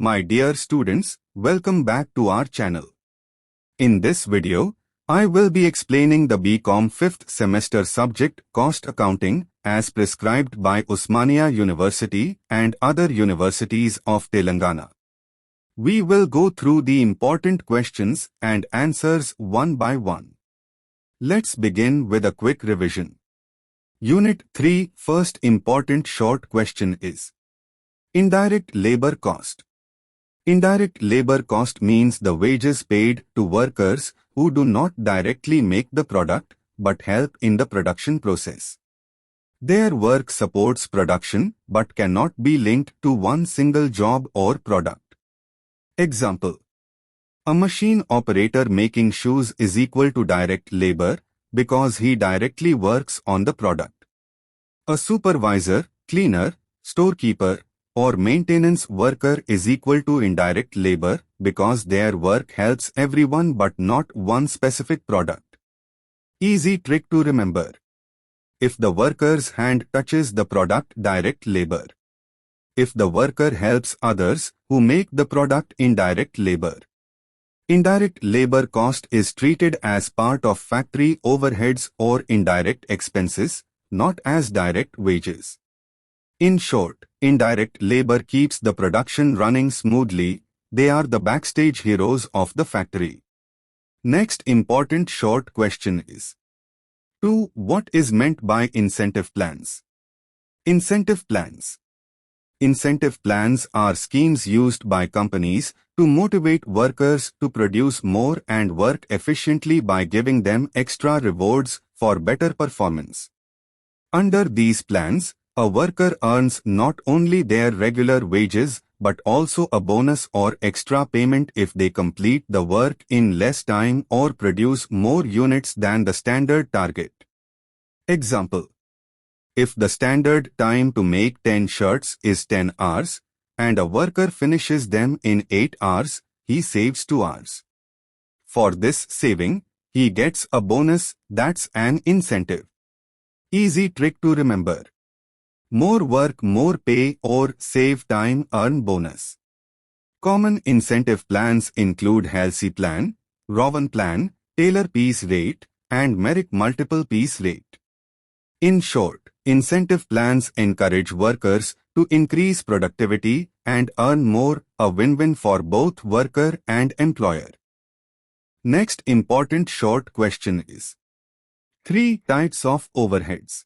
My dear students, welcome back to our channel. In this video, I will be explaining the Bcom 5th semester subject Cost Accounting as prescribed by Osmania University and other universities of Telangana. We will go through the important questions and answers one by one. Let's begin with a quick revision. Unit 3 first important short question is Indirect labor cost. Indirect labor cost means the wages paid to workers who do not directly make the product but help in the production process. Their work supports production but cannot be linked to one single job or product. Example: a machine operator making shoes is equal to direct labor because he directly works on the product. A supervisor, cleaner, storekeeper, or maintenance worker is equal to indirect labor because their work helps everyone but not one specific product. Easy trick to remember. If the worker's hand touches the product, direct labor. If the worker helps others who make the product, indirect labor. Indirect labor cost is treated as part of factory overheads or indirect expenses, not as direct wages. In short, indirect labor keeps the production running smoothly. They are the backstage heroes of the factory. Next important short question is 2. What is meant by incentive plans? Incentive plans. Incentive plans are schemes used by companies to motivate workers to produce more and work efficiently by giving them extra rewards for better performance. Under these plans, a worker earns not only their regular wages but also a bonus or extra payment if they complete the work in less time or produce more units than the standard target. Example: if the standard time to make 10 shirts is 10 hours and a worker finishes them in 8 hours, he saves 2 hours. For this saving, he gets a bonus. That's an incentive. Easy trick to remember. More work, more pay, or save time, earn bonus. Common incentive plans include Halsey Plan, Rowan Plan, Taylor Piece Rate, and Merrick Multiple Piece Rate. In short, incentive plans encourage workers to increase productivity and earn more, a win-win for both worker and employer. Next important short question is 3 types of overheads.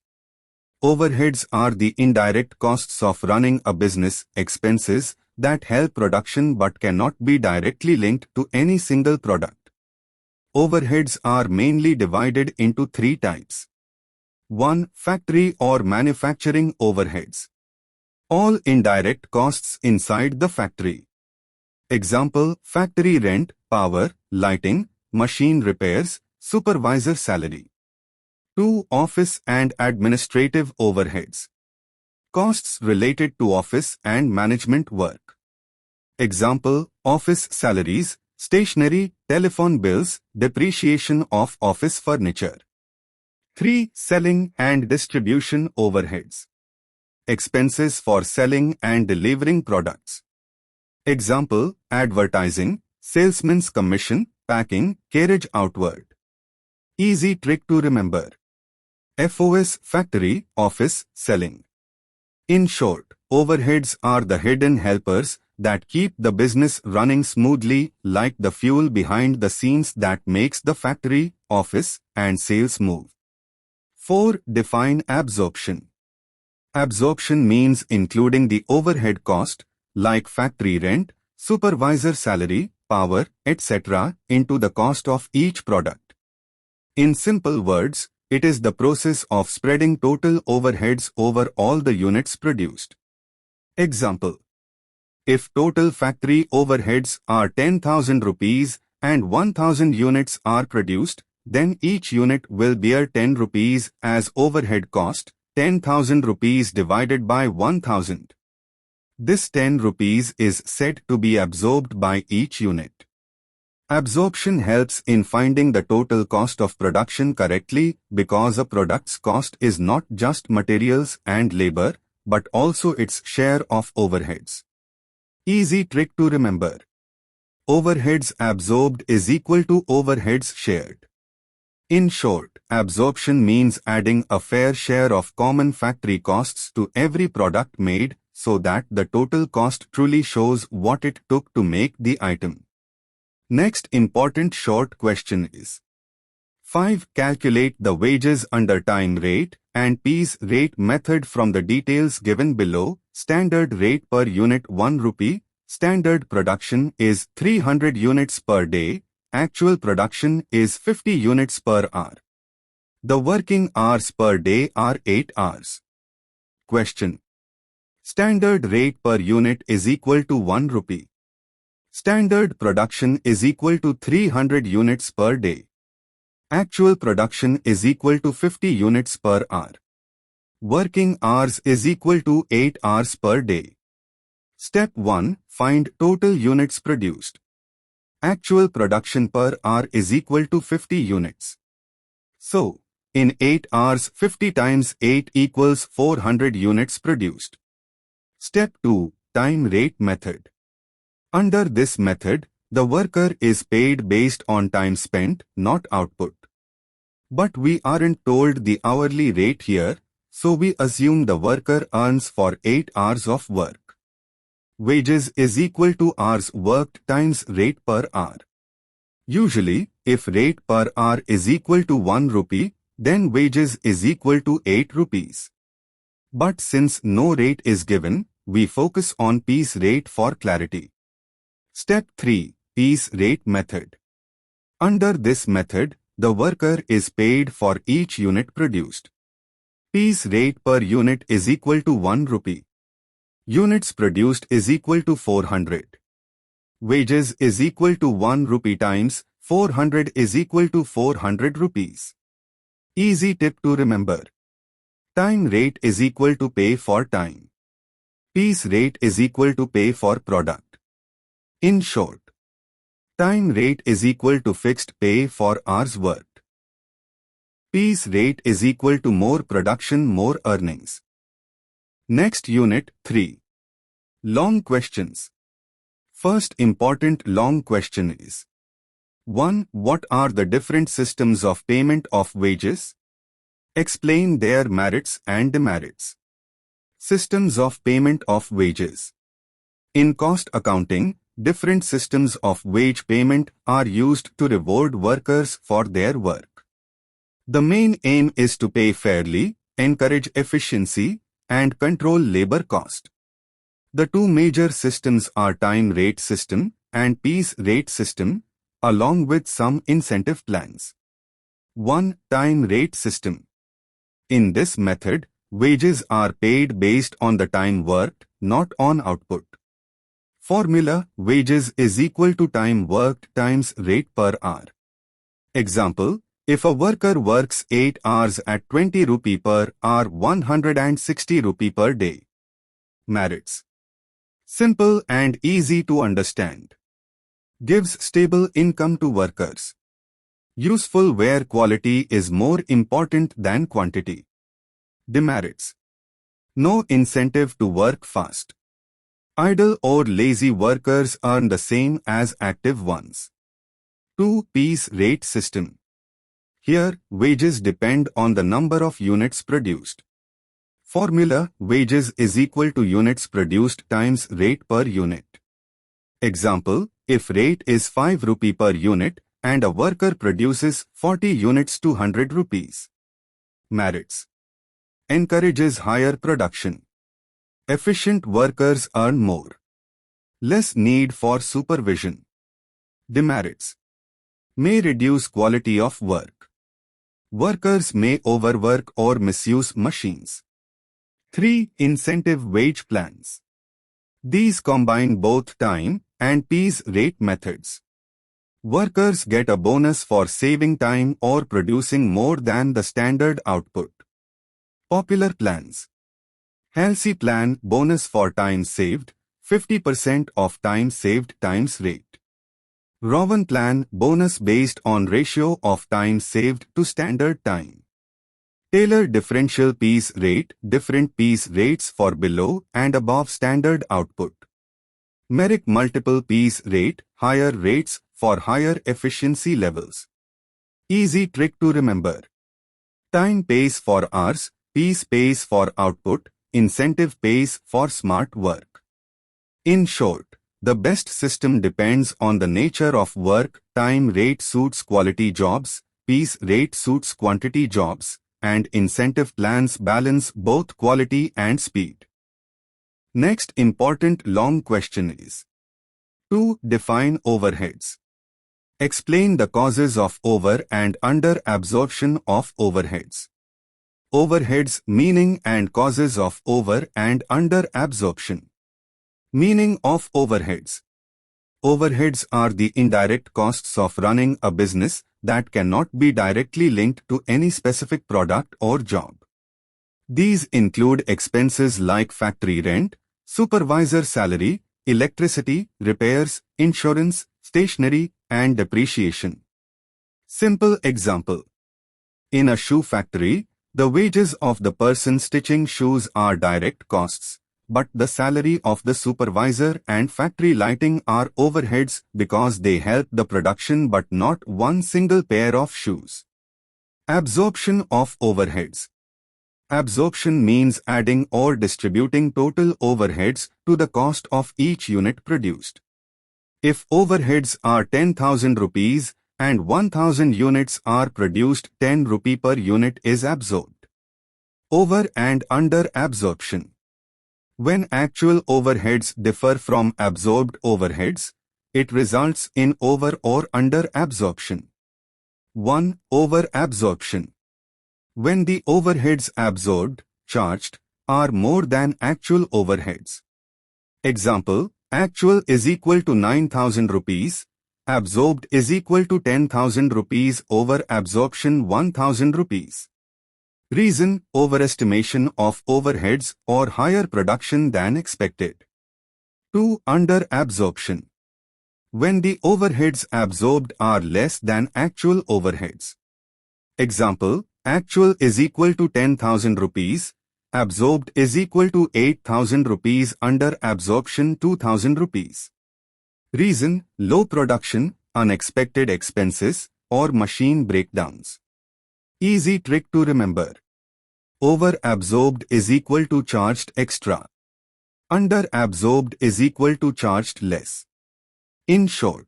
Overheads are the indirect costs of running a business, expenses that help production but cannot be directly linked to any single product. Overheads are mainly divided into 3 types. 1. Factory or manufacturing overheads. All indirect costs inside the factory. Example: factory rent, power, lighting, machine repairs, supervisor salary. 2. Office and administrative overheads. Costs related to office and management work. Example: office salaries, stationery, telephone bills, depreciation of office furniture. 3. Selling and distribution overheads. Expenses for selling and delivering products. Example: advertising, salesman's commission, packing, carriage outward. Easy trick to remember. FOS, factory, office, selling. In short, overheads are the hidden helpers that keep the business running smoothly, like the fuel behind the scenes that makes the factory, office, and sales move. 4. Define absorption. Absorption means including the overhead cost, like factory rent, supervisor salary, power, etc., into the cost of each product. In simple words, it is the process of spreading total overheads over all the units produced. Example: if total factory overheads are 10,000 rupees and 1,000 units are produced, then each unit will bear 10 rupees as overhead cost, 10,000 rupees divided by 1,000. This 10 rupees is said to be absorbed by each unit. Absorption helps in finding the total cost of production correctly because a product's cost is not just materials and labor, but also its share of overheads. Easy trick to remember. Overheads absorbed is equal to overheads shared. In short, absorption means adding a fair share of common factory costs to every product made so that the total cost truly shows what it took to make the item. Next important short question is 5. Calculate the wages under time rate and piece rate method from the details given below. Standard rate per unit 1 rupee. Standard production is 300 units per day. Actual production is 50 units per hour. The working hours per day are 8 hours. Question. Standard rate per unit is equal to 1 rupee. Standard production is equal to 300 units per day. Actual production is equal to 50 units per hour. Working hours is equal to 8 hours per day. Step 1. Find total units produced. Actual production per hour is equal to 50 units. So, in 8 hours 50 times 8 equals 400 units produced. Step 2. Time rate method. Under this method, the worker is paid based on time spent, not output. But we aren't told the hourly rate here, so we assume the worker earns for 8 hours of work. Wages is equal to hours worked times rate per hour. Usually, if rate per hour is equal to 1 rupee, then wages is equal to 8 rupees. But since no rate is given, we focus on piece rate for clarity. Step 3. Piece rate method. Under this method, the worker is paid for each unit produced. Piece rate per unit is equal to 1 rupee. Units produced is equal to 400. Wages is equal to 1 rupee times 400 is equal to 400 rupees. Easy tip to remember. Time rate is equal to pay for time. Piece rate is equal to pay for product. In short, time rate is equal to fixed pay for hours worked. Piece rate is equal to more production, more earnings. Next unit 3. Long questions. First important long question is 1. What are the different systems of payment of wages? Explain their merits and demerits. Systems of payment of wages. In cost accounting, different systems of wage payment are used to reward workers for their work. The main aim is to pay fairly, encourage efficiency, and control labor cost. The two major systems are time rate system and piece rate system, along with some incentive plans. 1. Time rate system. In this method, wages are paid based on the time worked, not on output. Formula: wages is equal to time worked times rate per hour. Example: if a worker works 8 hours at 20 rupee per hour, 160 rupee per day. Merits: simple and easy to understand. Gives stable income to workers. Useful where quality is more important than quantity. Demerits: no incentive to work fast. Idle or lazy workers earn the same as active ones. 2. Piece rate system. Here, wages depend on the number of units produced. Formula: wages is equal to units produced times rate per unit. Example: if rate is 5 rupee per unit and a worker produces 40 units, 200 rupees. Merits: encourages higher production. Efficient workers earn more. Less need for supervision. Demerits: may reduce quality of work. Workers may overwork or misuse machines. 3. Incentive wage plans. These combine both time and piece rate methods. Workers get a bonus for saving time or producing more than the standard output. Popular plans. Healthy plan: bonus for time saved, 50% of time saved times rate. Rowan plan: bonus based on ratio of time saved to standard time. Taylor differential piece rate: different piece rates for below and above standard output. Merrick multiple P's rate, higher rates for higher efficiency levels. Easy trick to remember. Time pays for hours, P's pays for output, incentive pays for smart work. In short, the best system depends on the nature of work. Time rate suits quality jobs, P's rate suits quantity jobs, and incentive plans balance both quality and speed. Next important long question is: 2. Define overheads. Explain the causes of over and under absorption of overheads. Overheads meaning and causes of over and under absorption. Meaning of overheads. Overheads are the indirect costs of running a business that cannot be directly linked to any specific product or job. These include expenses like factory rent, supervisor salary, electricity, repairs, insurance, stationery, and depreciation. Simple example. In a shoe factory, the wages of the person stitching shoes are direct costs, but the salary of the supervisor and factory lighting are overheads because they help the production but not one single pair of shoes. Absorption of overheads. Absorption means adding or distributing total overheads to the cost of each unit produced. If overheads are 10,000 rupees and 1,000 units are produced, 10 rupee per unit is absorbed. Over and under absorption. When actual overheads differ from absorbed overheads, it results in over or under absorption. 1. Over absorption. When the overheads absorbed, charged, are more than actual overheads. Example, actual is equal to 9,000 rupees, absorbed is equal to 10,000 rupees over absorption 1,000 rupees. Reason, overestimation of overheads or higher production than expected. 2. Under absorption. When the overheads absorbed are less than actual overheads. Example, actual is equal to 10,000 rupees, absorbed is equal to 8,000 rupees, under absorption 2,000 rupees. Reason, low production, unexpected expenses, or machine breakdowns. Easy trick to remember. Over absorbed is equal to charged extra. Under absorbed is equal to charged less. In short,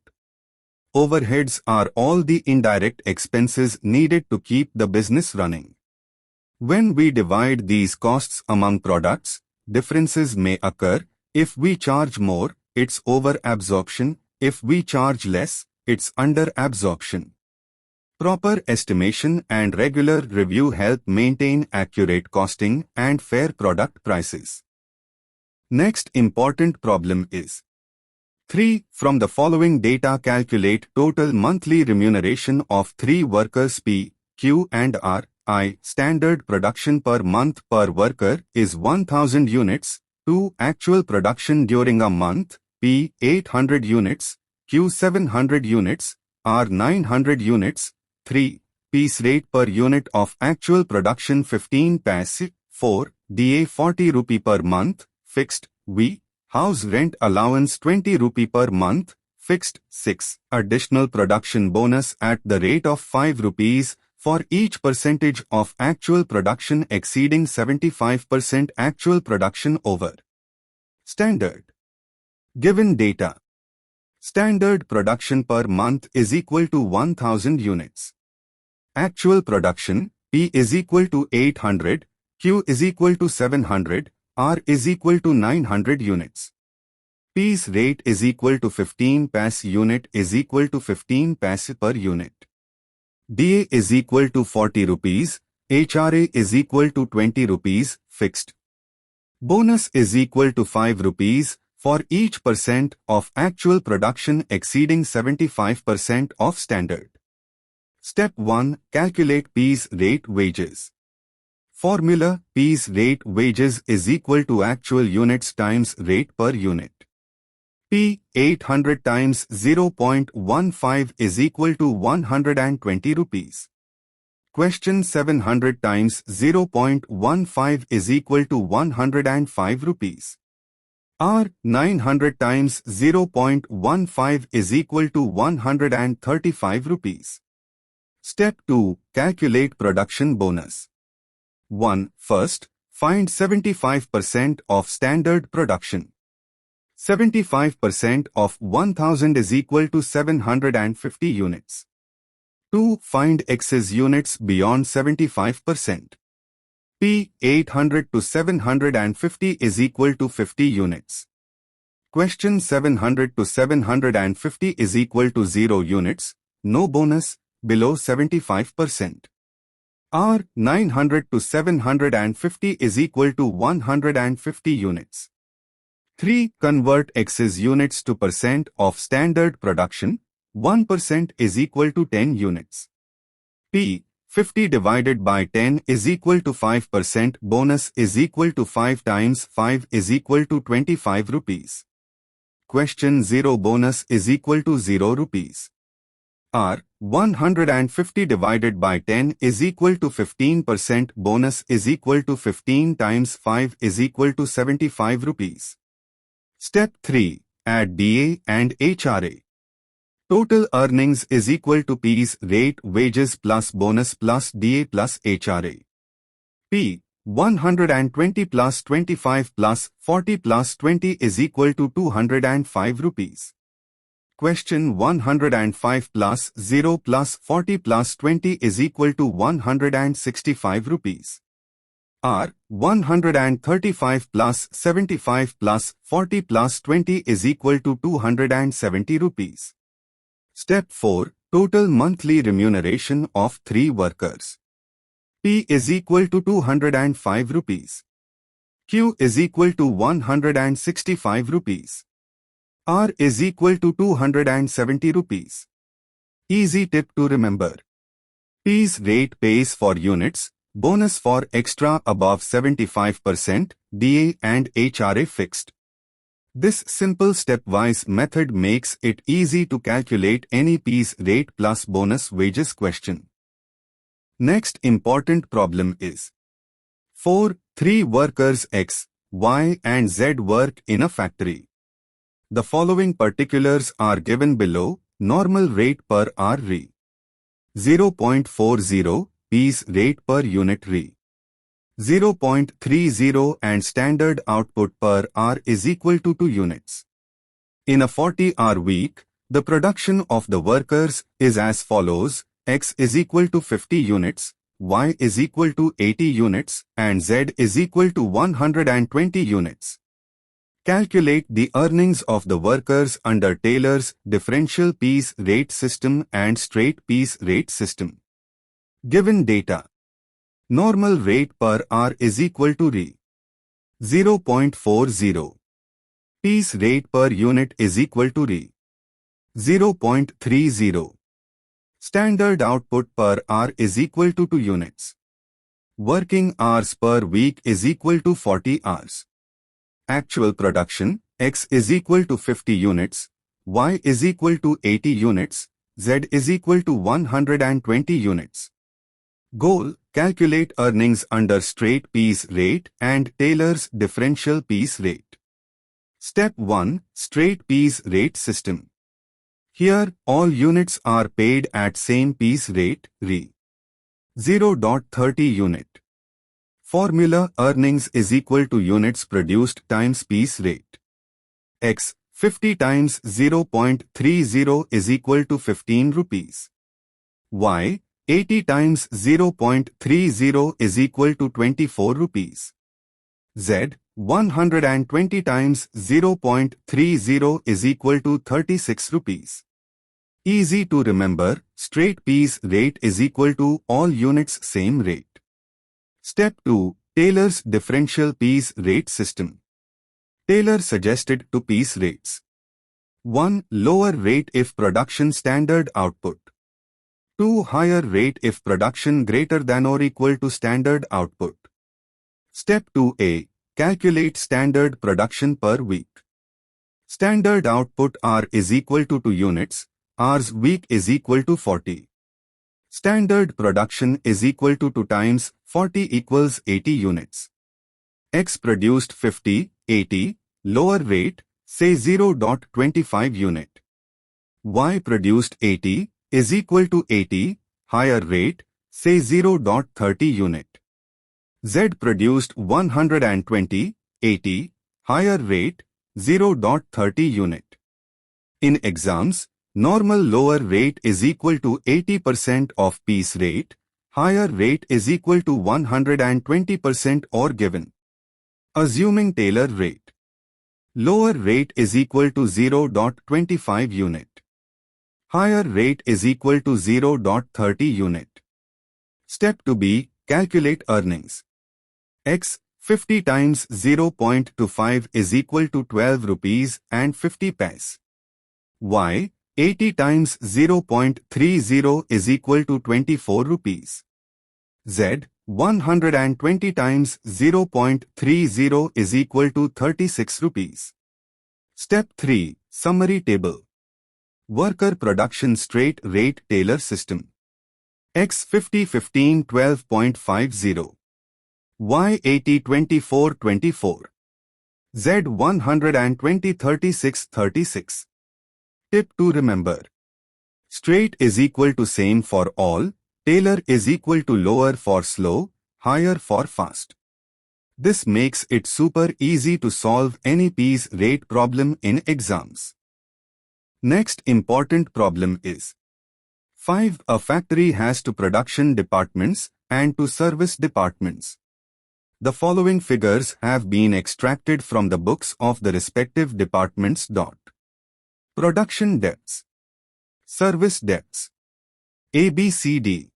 overheads are all the indirect expenses needed to keep the business running. When we divide these costs among products, differences may occur. If we charge more, it's over absorption. If we charge less, it's under absorption. Proper estimation and regular review help maintain accurate costing and fair product prices. Next important problem is: 3. From the following data calculate total monthly remuneration of 3 workers P, Q and R. I. Standard production per month per worker is 1,000 units. 2. Actual production during a month, P. 800 units, Q. 700 units, R. 900 units. 3. Piece rate per unit of actual production 15 paise. 4. DA 40 rupee per month, fixed. V. House rent allowance 20 rupee per month, fixed. 6. Additional production bonus at the rate of 5 rupees for each percentage of actual production exceeding 75% actual production over standard. Given data. Standard production per month is equal to 1,000 units. Actual production, P is equal to 800, Q is equal to 700, R is equal to 900 units. Piece rate is equal to 15 paise unit is equal to 15 paise per unit. DA is equal to 40 rupees, HRA is equal to 20 rupees, fixed. Bonus is equal to 5 rupees for each percent of actual production exceeding 75% of standard. Step 1. Calculate piece rate wages. Formula: piece rate wages is equal to actual units times rate per unit. P 800 times 0.15 is equal to 120 rupees. Question: 700 times 0.15 is equal to 105 rupees. R 900 times 0.15 is equal to 135 rupees. Step 2. Calculate production bonus. 1. First, find 75% of standard production. 75% of 1000 is equal to 750 units. 2. Find excess units beyond 75%. P 800 to 750 is equal to 50 units. Question 700 to 750 is equal to 0 units, no bonus, below 75%. R 900 to 750 is equal to 150 units. 3. Convert excess units to percent of standard production. 1% is equal to 10 units. P 50 divided by 10 is equal to 5%. Bonus is equal to 5 times 5 is equal to 25 rupees. Question 0 bonus is equal to 0 rupees. R 150 divided by 10 is equal to 15%. Bonus is equal to 15 times 5 is equal to 75 rupees. Step 3. Add DA and HRA. Total earnings is equal to P's rate wages plus bonus plus DA plus HRA. P 120 plus 25 plus 40 plus 20 is equal to 205 rupees. Question 105 plus 0 plus 40 plus 20 is equal to 165 rupees. R 135 plus 75 plus 40 plus 20 is equal to 270 rupees. Step 4. Total monthly remuneration of 3 workers. P is equal to 205 rupees. Q is equal to 165 rupees. R is equal to 270 rupees. Easy tip to remember. P's rate pays for units, bonus for extra above 75%, DA and HRA fixed. This simple stepwise method makes it easy to calculate any P's rate plus bonus wages question. Next important problem is 4. 3 workers X, Y and Z work in a factory. The following particulars are given below. Normal rate per hour Re. 0.40 P's rate per unit Re. 0.30 and standard output per hour is equal to 2 units. In a 40-hour week, the production of the workers is as follows. X is equal to 50 units, Y is equal to 80 units, and Z is equal to 120 units. Calculate the earnings of the workers under Taylor's differential P's rate system and straight P's rate system. Given data. Normal rate per hour is equal to Re. 0.40. P's rate per unit is equal to Re. 0.30. Standard output per hour is equal to 2 units. Working hours per week is equal to 40 hours. Actual production, X is equal to 50 units, Y is equal to 80 units, Z is equal to 120 units. Goal, calculate earnings under straight P's rate and Taylor's differential P's rate. Step 1. Straight P's rate system. Here, all units are paid at same P's rate, Re. 0.30 unit. Formula earnings is equal to units produced times P's rate. X 50 times 0.30 is equal to 15 rupees. Y 80 times 0.30 is equal to 24 rupees. Z 120 times 0.30 is equal to 36 rupees. Easy to remember, straight P's rate is equal to all units same rate. Step 2. Taylor's differential P's rate system. Taylor suggested 2 P's rates. 1. Lower rate if production standard output. 2. Higher rate if production greater than or equal to standard output. Step 2a. Calculate standard production per week. Standard output R is equal to 2 units, R's week is equal to 40. Standard production is equal to 2 times 40 equals 80 units. X produced 50, 80, Lower rate, say 0.25 unit. Y produced 80 is equal to 80, higher rate, say 0.30 unit. Z produced 120, 80, higher rate, 0.30 unit. In exams, normal lower rate is equal to 80% of piece rate, higher rate is equal to 120% or given. Assuming Taylor rate. Lower rate is equal to 0.25 unit. Higher rate is equal to 0.30 unit. Step 2b, calculate earnings. X, 50 times 0.25 is equal to 12 rupees and 50 paise. Y, 80 times 0.30 is equal to 24 rupees. Z, 120 times 0.30 is equal to 36 rupees. Step 3, summary table. Worker production straight rate Taylor system. X 50 15 12.50. Y 80 24 24. Z 120 36 36. Tip to remember. Straight is equal to same for all, Taylor is equal to lower for slow, higher for fast. This makes it super easy to solve any piece rate problem in exams. Next important problem is 5. A factory has 2 production departments and 2 service departments. The following figures have been extracted from the books of the respective departments. Production debts. Service debts. ABCD.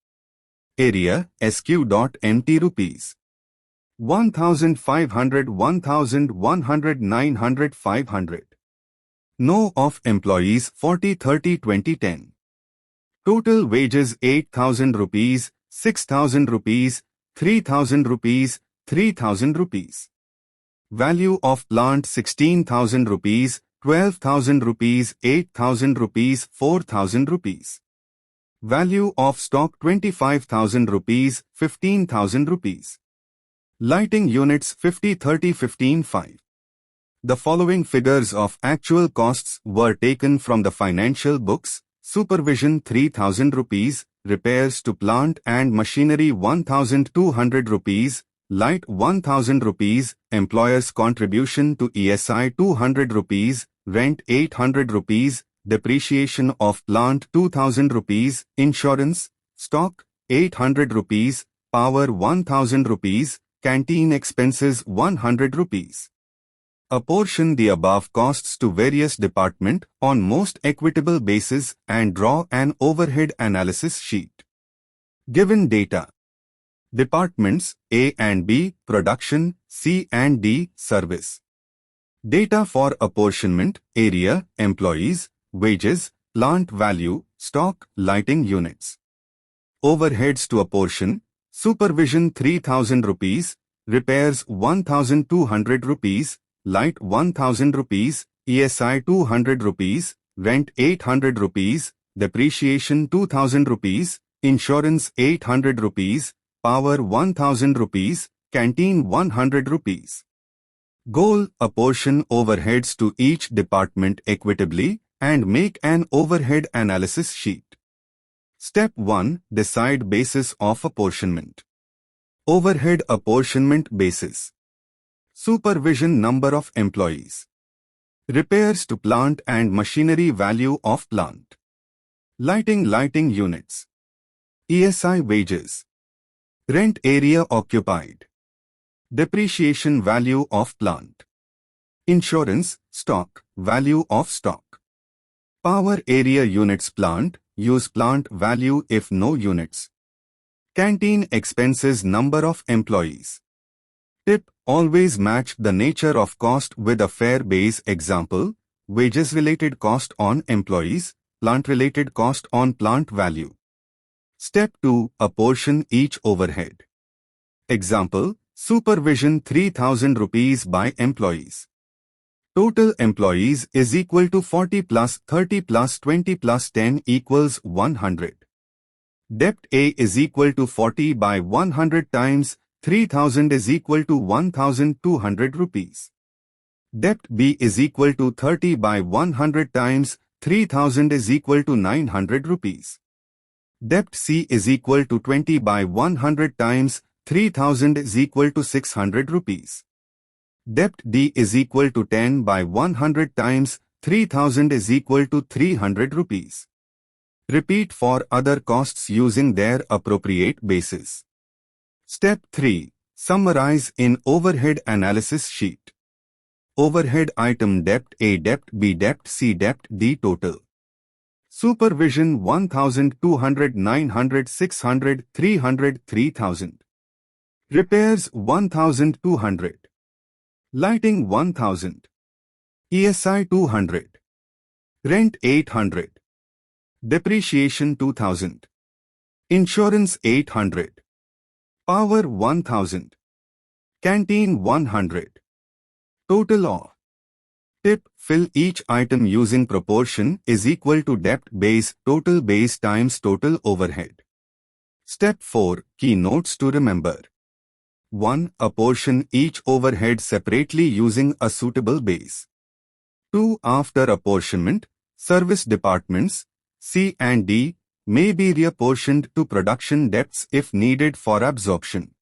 Area SQ.MT rupees 1,500 1,100 900 500. No of employees 40 30 20 10. Total wages 8,000 rupees, 6,000 rupees, 3,000 rupees, 3,000 rupees. Value of plant 16,000 rupees, 12,000 rupees, 8,000 rupees, 4,000 rupees. Value of stock 25,000 rupees, 15,000 rupees. Lighting units 50 30 15 5. The following figures of actual costs were taken from the financial books. Supervision 3,000 rupees, repairs to plant and machinery 1,200 rupees, light 1,000 rupees, employer's contribution to ESI 200 rupees, rent 800 rupees, depreciation of plant 2,000 rupees, insurance, stock 800 rupees, power 1,000 rupees, canteen expenses 100 rupees. Apportion the above costs to various departments on most equitable basis and draw an overhead analysis sheet. Given data. Departments A and B, production, C and D, service. Data for apportionment, area, employees, wages, plant value, stock, lighting units. Overheads to apportion, supervision 3,000 rupees, repairs 1,200 rupees, light 1,000 rupees, ESI 200 rupees, rent 800 rupees, depreciation 2,000 rupees, insurance 800 rupees, power 1,000 rupees, canteen 100 rupees. Goal: apportion overheads to each department equitably and make an overhead analysis sheet. Step 1. Decide basis of apportionment. Overhead apportionment basis. Supervision number of employees. Repairs to plant and machinery value of plant. Lighting units. ESI wages. Rent area occupied. Depreciation value of plant. Insurance, stock, value of stock. Power area units plant, use plant value if no units. Canteen expenses number of employees. Tip: always match the nature of cost with a fair base. Example: wages related cost on employees, plant related cost on plant value. Step 2. Apportion each overhead. Example: supervision 3,000 rupees by employees. Total employees is equal to 40 plus 30 plus 20 plus 10 equals 100. Debt A is equal to 40 by 100 times 3,000 is equal to 1,200 rupees. Debt B is equal to 30 by 100 times 3000 is equal to 900 rupees. Debt C is equal to 20 by 100 times 3000 is equal to 600 rupees. Debt D is equal to 10 by 100 times 3000 is equal to 300 rupees. Repeat for other costs using their appropriate basis. Step 3. Summarize in overhead analysis sheet. Overhead item debt A, debt B, debt C, debt D total. Supervision 1200, 900, 600, 300, 3000. Repairs 1200. Lighting 1000. ESI 200. Rent 800. Depreciation 2000. Insurance 800. Power 1000. Canteen 100. Total of. Tip: fill each item using proportion is equal to debt base total base times total overhead. Step 4. Key notes to remember. 1. Apportion each overhead separately using a suitable base. 2. After apportionment, service departments C and D may be reapportioned to production debts if needed for absorption.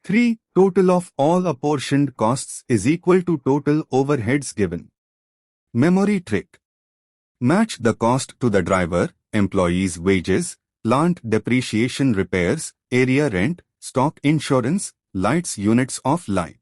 3. Total of all apportioned costs is equal to total overheads given. Memory trick. Match the cost to the driver, employees' wages, plant depreciation, repairs, area rent, stock insurance, lights, units of light.